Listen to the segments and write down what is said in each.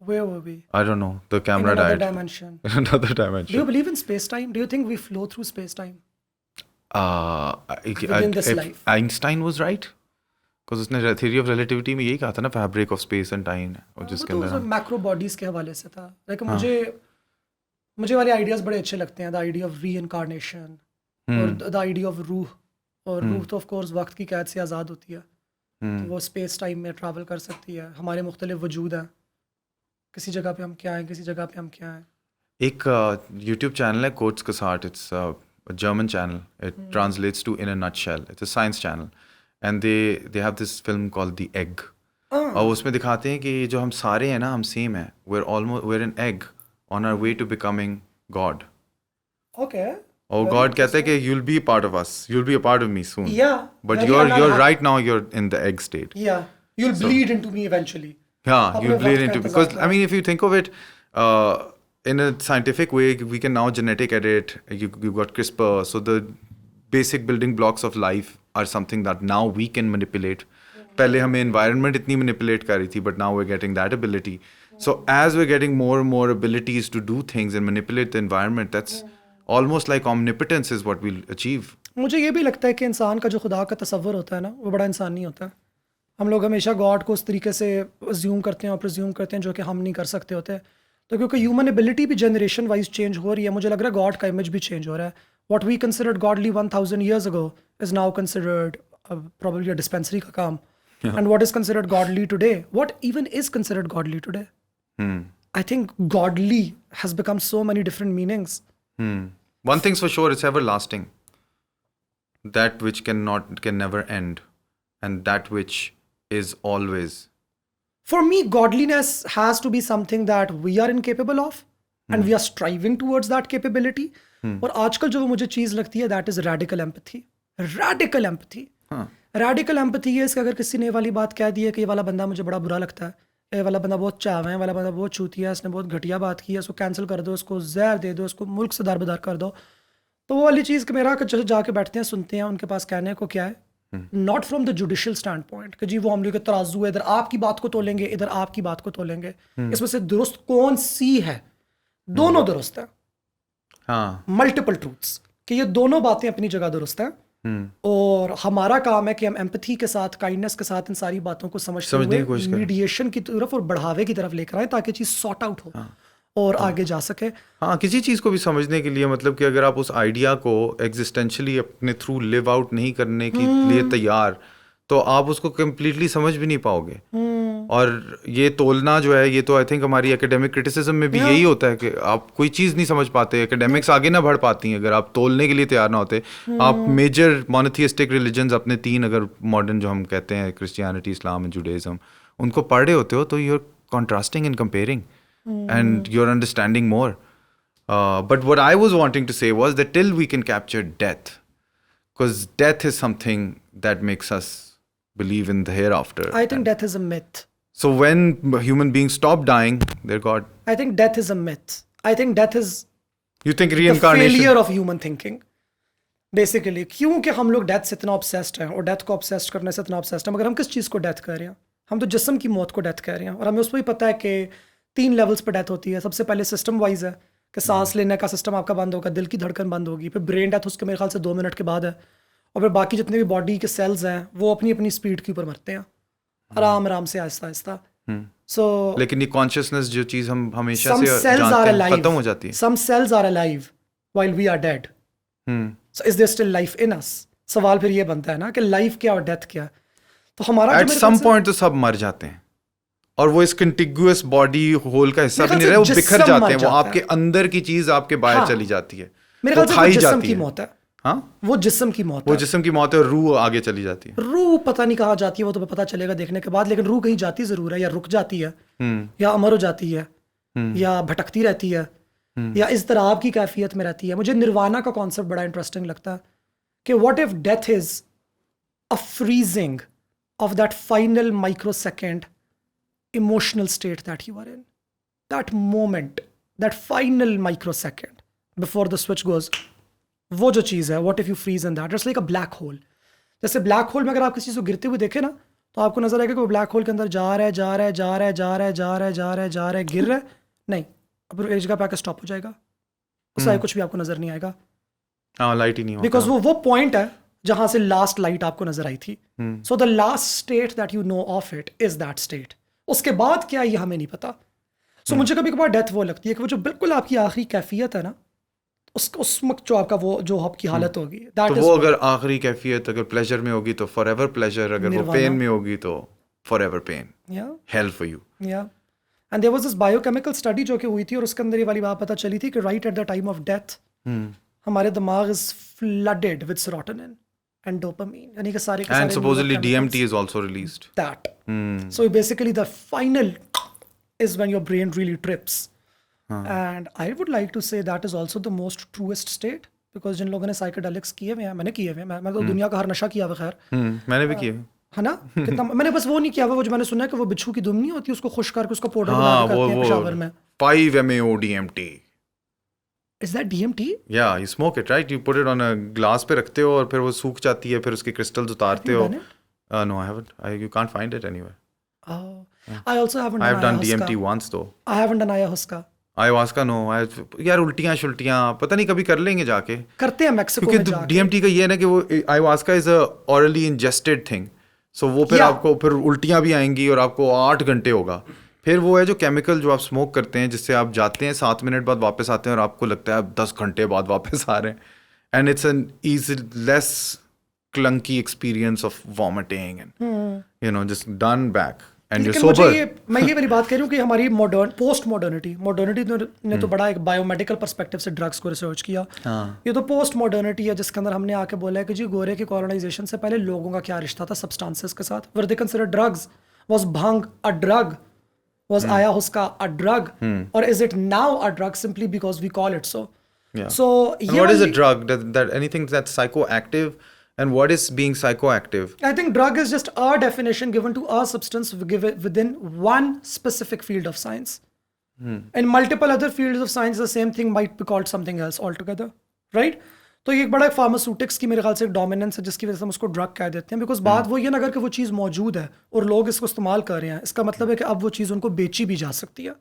Where were we? I don't know. The In camera another died. dimension. In another Do you dimension. believe in space-time? Do you think we flow through space-time Within within this life? Einstein was right. Because उसने theory of relativity में यही कहा था ना, fabric of space and time, और वो जिसके तो अंदर हम मैक्रो बॉडीज के हवाले से था, लेकिन मुझे वाले आइडियाज बड़े अच्छे लगते हैं, द आइडिया ऑफ रीइंकार्नेशन और द आइडिया ऑफ रूह, और रूह तो ऑफ कोर्स वक्त की कैद से आज़ाद होती है, तो वो स्पेस टाइम में ट्रैवल कर सकती है, हमारे मुख्तलिफ वजूद हैं, किसी जगह पे हम क्या हैं, किसी जगह पे हम क्या हैं. एक YouTube channel है Coach Kasart. It's a German channel. It translates to In a Nutshell. It's a science channel. And they have this film called The Egg. और उसमें दिखाते हैं कि जो हम सारे हैं ना, हम सेम हैं. We're an egg on our way to becoming God. Okay. और God कहता है कि you'll be a part of us. You'll be a part of me soon. Yeah. But very you're unhappy. right now you're in the egg state. Yeah. You'll bleed into me eventually. Yeah, अपने you'll bleed वक्त का into इंतजार because I mean if you think of it in a scientific way, we can now genetic edit. You got CRISPR, so the basic building blocks of life are something that now we can manipulate. पहले हमें environment इतनी manipulate कर रही थी, but now we're getting that ability. So as we're getting more and more abilities to do things and manipulate the environment, that's almost like omnipotence is what we'll achieve. मुझे ये भी लगता है कि इंसान का जो खुदा का तसव्वुर होता है ना, वो बड़ा इंसानी होता है. हम लोग हमेशा गॉड को उस तरीके से अज्यूम करते हैं और प्रिज्यूम करते हैं जो कि हम नहीं कर सकते होते. तो क्योंकि ह्यूमन एबिलिटी भी जनरेशन वाइज चेंज हो रही है, मुझे लग रहा है गॉड का इमेज भी चेंज हो रहा है. What we considered godly 1000 years ago is now considered probably a dispensary का काम. And what is considered godly today? What even is considered godly today? I think godly has become so many different meanings. One thing's for sure, it's everlasting. That which can never end, and that which is always. For me, godliness has to be something that we are incapable of, and we are striving towards that capability. और आजकल जो मुझे चीज़ लगती है, that is radical empathy. Radical empathy. Radical empathy is कि अगर किसी ने ये वाली बात कह दी है कि ये वाला बंदा मुझे बड़ा बुरा लगता है, ये वाला बंदा बहुत चावा है, ये वाला बंदा बहुत चूतिया है, इसने बहुत घटिया बात की है, इसको कैंसिल कर दो, इसको जहर दे दो, इसको मुल्क से दारबदार कर दो. तो वो वाली चीज़ कि मेरा जैसे जाके बैठते हैं, सुनते हैं, उनके पास कहने को क्या है, not from the judicial stand point कि जी वो हम लोग के तराजू है, इधर आपकी बात को तोलेंगे, इधर आपकी बात को तोलेंगे, इसमें से दुरुस्त कौन सी है. दोनों दुरुस्त है. हाँ. मल्टीपल ट्रूथ्स कि ये दोनों बातें अपनी जगह दुरुस्त हैं. और हमारा काम है कि हम एम्पैथी के साथ, काइंडनेस के साथ इन सारी बातों को समझते हुए मीडिएशन की तरफ और बढ़ावे की तरफ लेकर आए, ताकि चीज़ सॉर्ट आउट हो और आगे जा सके. हाँ, किसी चीज़ को भी समझने के लिए, मतलब कि अगर आप उस आइडिया को एग्जिस्टेंशली अपने थ्रू लिव आउट नहीं करने के लिए तैयार, तो आप उसको कम्प्लीटली समझ भी नहीं पाओगे. और ये तोलना जो है, ये तो आई थिंक हमारी एकेडमिक क्रिटिसिज्म में भी यही होता है कि आप कोई चीज़ नहीं समझ पाते, एकेडमिक्स आगे ना बढ़ पाती हैं अगर आप तोलने के लिए तैयार ना होते. आप मेजर मोनोथियस्टिक रिलीजन्स अपने 3 अगर मॉडर्न जो हम कहते हैं, क्रिश्चियनिटी, इस्लाम एंड जुडाइज्म, उनको पढ़ रहे होते हो, तो you are contrasting and comparing and you're understanding more. But what I was wanting to say was that till we can capture death, because death is something that makes us believe in the hereafter. I think death is a myth. So when human beings stop dying, they're God. I think death is a myth. I think death is You think the reincarnation? failure of human thinking. Basically, क्योंकि हम लोग death से इतना obsessed हैं और death को obsessed करने से इतना ऑब्सेस्ड हैं, मगर हम किस चीज़ को डेथ कह रहे हैं? हम तो जिस्म की मौत को डेथ कह रहे हैं. और हमें उसमें ही पता है कि 3 लेवल्स पर डेथ होती है. सबसे पहले सिस्टम वाइज है कि सांस लेने का सिस्टम आपका बंद होगा, दिल की धड़कन बंद होगी, फिर ब्रेन डेथ उसके मेरे ख्याल से 2 मिनट के बाद है, और फिर बाकी जितने भी बॉडी के सेल्स हैं वो अपनी अपनी स्पीड के ऊपर मरते हैं, आराम आराम से, आहिस्ता आहिस्ता. सो लेकिन ये कॉन्शियसनेस जो चीज़ हम हमेशा से जानते हैं खत्म हो जाती है. Some cells are alive while we are dead. So is there still life in us? सवाल फिर ये बनता है ना कि लाइफ क्या और डेथ क्या. तो हमारा एट सम पॉइंट तो सब मर जाते हैं, और वो इस कंटिगुअस बॉडी होल का हिस्सा भी नहीं रहे, वो बिखर जाते हैं, वो आपके अंदर की चीज आपके बाहर चली जाती है, मेरे ख्याल से खाई जिस्म जाती की है. मौत है. हाँ, वो जिस्म की मौत वो है. जिस्म की मौत है, और रूह आगे चली जाती है. रूह पता नहीं कहाँ जाती है, वो तो पता चलेगा देखने के बाद, लेकिन रूह कहीं जाती जरूर है, या रुक जाती है, या अमर हो जाती है, या भटकती रहती है, या इस तरह की कैफियत में रहती है. मुझे निर्वाणा का कॉन्सेप्ट बड़ा इंटरेस्टिंग लगता है कि what if death is a freezing of that final microsecond emotional state that you are in, that moment, that final microsecond before the switch goes, वो जो चीज़ है, what if you freeze in that? It's like a black hole. जैसे black hole में अगर आप किसी चीज़ को गिरते हुए देखें ना, तो आपको नजर आएगा कि वो ब्लैक होल के अंदर जा रहा है जा रहा है जा रहा है जा रहा है जा रहा है जा रहा है जा रहा है गिर रहा है, नहीं अब एक जगह पे आकर स्टॉप हो जाएगा, उससे कुछ भी आपको नजर नहीं आएगा, हाँ लाइट ही नहीं होता बिकॉज वो पॉइंट है जहां से लास्ट लाइट आपको नजर आई थी. So the last state that you know of it is that state. उसके बाद क्या ये हमें नहीं पता. सो मुझे कभी कभार डेथ वो लगती है कि वो जो बिल्कुल आपकी आखिरी कैफियत है ना, उस वक्त जो आपका वो जो आपकी हालत होगी, तो वो अगर आखिरी कैफियत अगर प्लेजर में होगी तो फॉरएवर प्लेजर, अगर वो पेन में होगी तो forever pain, hell for you. And there was this biochemical study जो कि हुई थी और उसके अंदर ये वाली बात पता चली थी कि right at the time of death हमारे दिमाग is flooded with serotonin and dopamine, यानी कि सारे के सारे, and supposedly DMT is also released. That so basically the final is when your brain really trips. And I would like to say that is also the most truest state, because जिन लोगों ने psychedelics किए हुए हैं, मैंने किए हुए हैं, मैं तो दुनिया का हर नशा किया हुआ खैर, मैंने भी किए है ना, कितना मैंने बस वो नहीं किया हुआ, वो जो मैंने सुना है कि वो बिच्छू की दुम नहीं होती, उसको खुश करके उसका पाउडर बना के करते हैं पेशावर में. 5-MeO DMT. Is that DMT? Yeah, you smoke it, right? You put it on a glass पे रखते हो और फिर वो सूख जाती है, फिर उसके crystals उतारते हो. No, I haven't. You can't find it anywhere. I also haven't. I've done DMT once though. I haven't done ayahuasca. Ayahuasca no. यार उल्टियाँ पता नहीं, कभी कर लेंगे जाके. करते हैं मैक्सिको में जाके. DMT का ये है ना कि वो ayahuasca is a orally ingested thing. So वो फिर आपको फिर उल्टियाँ भी आएंगी और आपको 8 घंटे होगा. फिर वो है जो केमिकल जो आप स्मोक करते हैं, जिससे आप जाते हैं 7 मिनट बाद वापस आते हैं और आपको लगता है आप 10 घंटे बाद वापस आ रहे हैं. And it's an less clunky experience of vomiting and just done back. मैं ये वाली बात कह रही हूँ कि हमारी पोस्ट मॉडर्निटी ने तो बड़ा एक बायोमेडिकल पर्सपेक्टिव से ड्रग्स को रिसर्च किया. ये तो पोस्ट मॉडर्निटी है जिसके अंदर हमने आके बोला है कि जी गोरे के कॉलोनाइजेशन से पहले लोगों का क्या रिश्ता था सब्सटेंसेस के साथ. Were they consider drugs, was bhang a drug, was ayahuasca a drug, or is it now a drug simply because we call it so? So what is a drug? That anything that's psychoactive? And what is being psychoactive? I think drug is just a definition given to a substance within one specific field of science. In multiple other fields of science, the same thing might be called something else altogether, right? तो ये एक बड़ा pharmaceutics की मेरे ख्याल से एक dominance है जिसकी वजह से हम उसको ड्रग कह देते हैं. बिकॉज बात वो ये ना, अगर कि वो चीज़ मौजूद है और लोग इसको इस्तेमाल कर रहे हैं, इसका मतलब है कि अब वो चीज़ उनको बेची भी जा सकती है.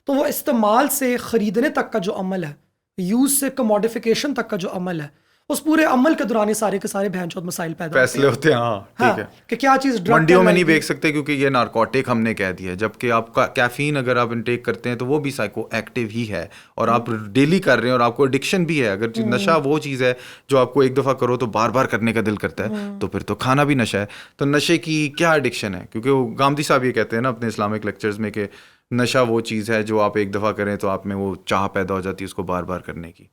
तो वो इस्तेमाल से खरीदने तक का जो अमल है, यूज से कमोडिफिकेशन तक का जो अमल है, उस पूरे अमल के दौरान ये सारे के सारे भैंचोद मसाइल पैदा फैसले होते हैं. ठीक है कि क्या चीज़ ड्रग मंडियों में नहीं बेच सकते क्योंकि ये नारकोटिक हमने कह दिया, जबकि आपका कैफीन अगर आप इनटेक करते हैं तो वो भी साइको एक्टिव ही है और आप डेली कर रहे हैं और आपको एडिक्शन भी है. अगर नशा वो चीज़ है जो आपको एक दफ़ा करो तो बार बार करने का दिल करता है, तो फिर तो खाना भी नशा है. तो नशे की क्या एडिक्शन है? क्योंकि वो गांधी साहब ये कहते हैं ना अपने इस्लामिक लेक्चर्स में कि नशा वो चीज़ है जो आप एक दफ़ा करें तो आप में वो चाह पैदा हो जाती है उसको बार बार करने की,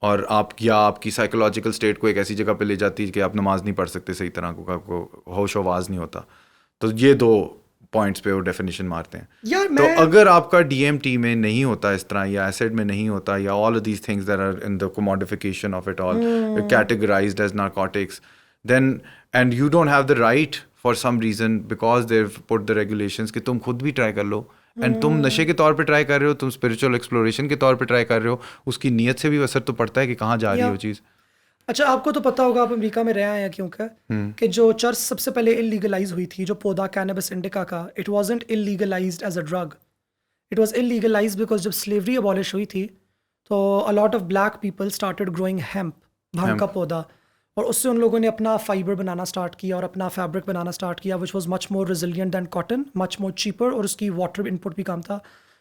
और आपकी साइकोलॉजिकल स्टेट को एक ऐसी जगह पे ले जाती है कि आप नमाज नहीं पढ़ सकते सही तरह को, आपको होश आवाज नहीं होता. तो ये 2 पॉइंट्स पे वो डेफिनेशन मारते हैं. तो अगर आपका DMT में नहीं होता इस तरह, या एसिड में नहीं होता, या all of these things that are in the commodification of it all categorised as narcotics, then and you don't have the right for some reason because they put the regulations कि तुम खुद भी try कर लो, and तुम नशे के तौर पे ट्राई कर रहे हो, तुम स्पिरिचुअल एक्सप्लोरेशन के तौर पे ट्राई कर रहे हो, उसकी नीयत से भी असर तो पड़ता है कि कहाँ जा रही है वो चीज़. अच्छा, आपको तो पता होगा, आप अमेरिका में रहे हैं क्योंकि कि जो चर्च सबसे पहले इलीगलाइज हुई थी, जो पौधा कैनबिस इंडिका का, it wasn't illegalised as a drug, it was illegalised because जब स्लेवरी अबॉलिश हुई थी तो a lot of black people started growing hemp, भांग का पौधा, और उससे उन लोगों ने अपना फाइबर बनाना स्टार्ट किया और अपना फैब्रिक बनाना स्टार्ट किया, which was much more resilient than cotton, much more cheaper, और उसकी वाटर इनपुट भी कम था.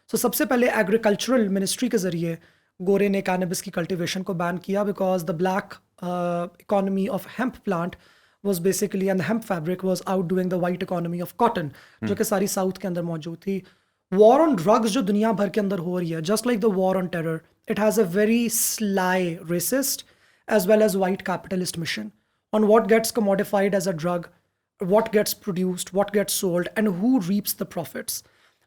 सो सबसे पहले एग्रीकल्चरल मिनिस्ट्री के ज़रिए गोरे ने कैनबिस की कल्टिवेशन को बैन किया because the black economy of hemp plant was basically, and the hemp fabric was outdoing the white economy of cotton, जो कि सारी साउथ के अंदर मौजूद थी. वॉर ऑन ड्रग्स जो दुनिया भर के अंदर हो रही है, just like the war on terror, it has a very sly racist as well as white capitalist mission on what gets commodified as a drug, what gets produced, what gets sold, and who reaps the profits.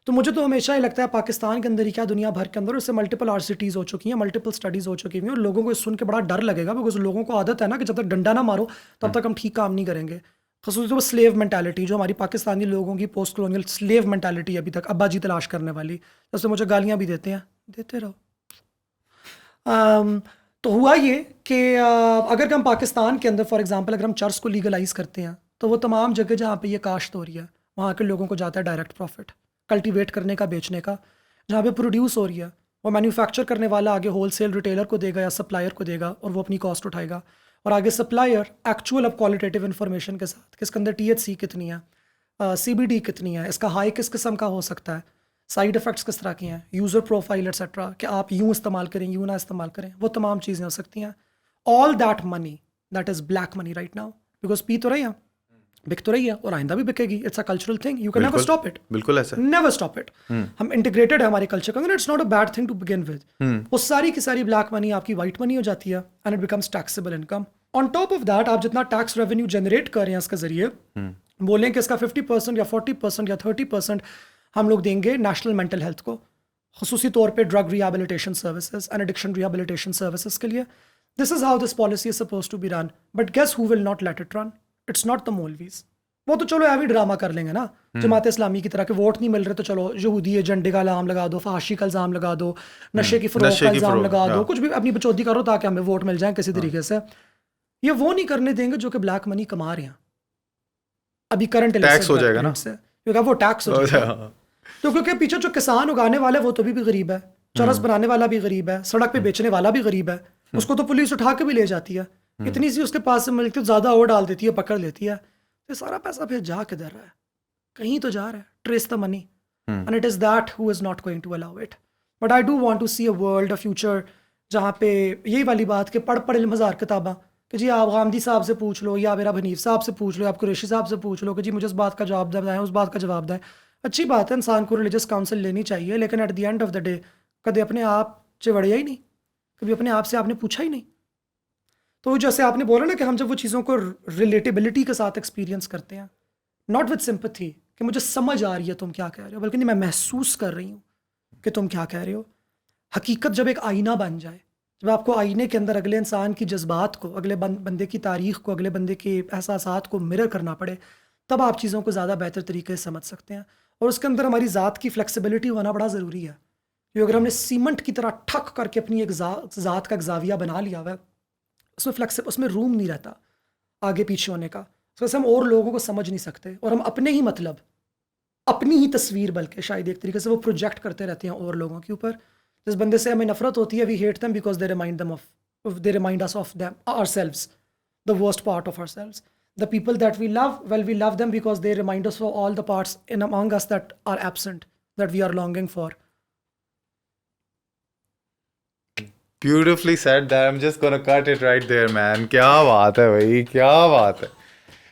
तो मुझे तो हमेशा ही लगता है पाकिस्तान के अंदर ही क्या दुनिया भर के अंदर उससे मल्टीपल RCTs हो चुकी हैं, मल्टीपल स्टडीज़ हो चुकी हैं, और लोगों को सुन के बड़ा डर लगेगा बिकॉज लोगों को आदत है ना कि जब तक डंडा ना मारो तब तक हम ठीक काम नहीं करेंगे. खसूस तो स्लेव मेंटालिटी जो हमारी पाकिस्तानी लोगों की पोस्ट कॉलोनियल स्लेव मेंटालिटी अभी तक अब्बा जी तलाश करने वाली, जैसे मुझे गालियाँ भी देते हैं, देते रहो. तो हुआ ये कि अगर हम पाकिस्तान के अंदर फॉर एग्जांपल अगर हम चर्च को लीगलाइज करते हैं तो वो तमाम जगह जहाँ पे ये काश्त हो रही है वहाँ के लोगों को जाता है डायरेक्ट प्रॉफिट, कल्टीवेट करने का, बेचने का। जहाँ पे प्रोड्यूस हो रही है वो मैन्युफैक्चर करने वाला आगे होलसेल रिटेलर को देगा या सप्लायर को देगा और वो अपनी कॉस्ट उठाएगा। और आगे सप्लायर एक्चुअल अब क्वालिटेटिव इन्फॉर्मेशन के साथ कि इसके अंदर THC कितनी है, CBD कितनी है, इसका हाई किस किस्म का हो सकता है, साइड इफ़ेक्ट्स किस तरह की हैं, यूज़र प्रोफाइल एक्सेट्रा, कि आप यूँ इस्तेमाल करें यूँ ना इस्तेमाल करें, वो तमाम चीज़ें हो सकती हैं। All that money that is black money right now, because P तो रही है, बिक तो रही है और आइंदा भी बिकेगी। It's a cultural thing, you can never stop it, बिल्कुल ऐसा है। Never stop it. हम इंटीग्रेटेड है हमारे कल्चर के अंदर, it's not a bad thing to begin with. वो सारी की सारी ब्लैक मनी आपकी वाइट मनी हो जाती है and it becomes taxable income. On top of that आप जितना टैक्स रेवेन्यू जनरेट कर रहे हैं इसके जरिए, बोलें कि इसका 50% या 40% या 30% हम लोग देंगे नेशनल मेंटल हेल्थ को, खुसूसी तौर पे drug rehabilitation services and addiction rehabilitation services के लिए। This is how this policy is suppose to be run, but guess who will not let it run? It's not the मौलवीज। वो तो चलो एवी ड्रामा कर लेंगे ना, जमात इस्लामी की तरह के वोट नहीं मिल रहे तो चलो यहूदी एजेंडे का इल्ज़ाम लगा दो, फहाशी का इल्ज़ाम लगा दो, नशे की फरोख्त का इल्ज़ाम लगा दो, कुछ भी अपनी बचौती करो ताकि हमें वोट मिल जाए किसी तरीके से। ये वो नहीं करने देंगे जो कि ब्लैक मनी कमा रहे हैं अभी करंट टैक्स हो जाएगा ना, क्योंकि वो टैक्स हो जाएगा। तो क्योंकि पीछे जो किसान उगाने वाला है वो तो भी गरीब है, चरस बनाने वाला भी गरीब है, सड़क पे बेचने वाला भी गरीब है, उसको तो पुलिस उठा के भी ले जाती है, इतनी सी उसके पास से मिलती है, ज़्यादा और डाल देती है, पकड़ लेती है। तो सारा पैसा फिर जा किधर रहा है? कहीं तो जा रहा है। Trace the money and it is that who is not going to allow it. But I do want to see a world, a future जहाँ पे यही वाली बात कि पढ़ पढ़ इल्म हज़ार किताबा, कि जी आप गांधी साहब से पूछ लो या मेरा हनीफ साहब से पूछ लो, आप कुरैशी साहब से पूछ लो कि जी मुझे इस बात का जवाब बताएं, उस बात का जवाब दें। अच्छी बात है, इंसान को रिलीजियस काउंसिल लेनी चाहिए, लेकिन at the end of the day कभी अपने आप चिवड़िया ही नहीं, कभी अपने आप से आपने पूछा ही नहीं। तो जैसे आपने बोला ना कि हम जब वो चीज़ों को रिलेटेबिलिटी के साथ एक्सपीरियंस करते हैं, नॉट विद सिंपैथी कि मुझे समझ आ रही है तुम क्या कह रहे हो, बल्कि नहीं, मैं महसूस कर रही हूँ कि तुम क्या कह रहे हो। हकीकत जब एक आईना बन जाए, जब आपको आईने के अंदर अगले इंसान की जज्बात को, अगले बंदे की तारीख को, अगले बंदे के एहसासात को मिरर करना पड़े, तब आप चीज़ों को ज़्यादा बेहतर तरीके से समझ सकते हैं। और उसके अंदर हमारी ज़ात की फ्लेक्सिबिलिटी होना बड़ा ज़रूरी है, क्योंकि अगर हमने सीमेंट की तरह ठक करके अपनी एक ज़ात का एक जाविया बना लिया हुआ है, उसमें रूम नहीं रहता आगे पीछे होने का, तो वैसे हम और लोगों को समझ नहीं सकते, और हम अपने ही मतलब, अपनी ही तस्वीर बल्कि शायद एक तरीके से वो प्रोजेक्ट करते रहते हैं और लोगों के ऊपर। जिस बंदे से हमें नफरत होती है, we hate them because they remind us of them ourselves, the worst part of ourselves. The people that we love, well, we love them because they remind us of all the parts in among us that are absent, that we are longing for. Beautifully said that. I'm just gonna cut it right there, man. क्या बात है भाई, क्या बात है।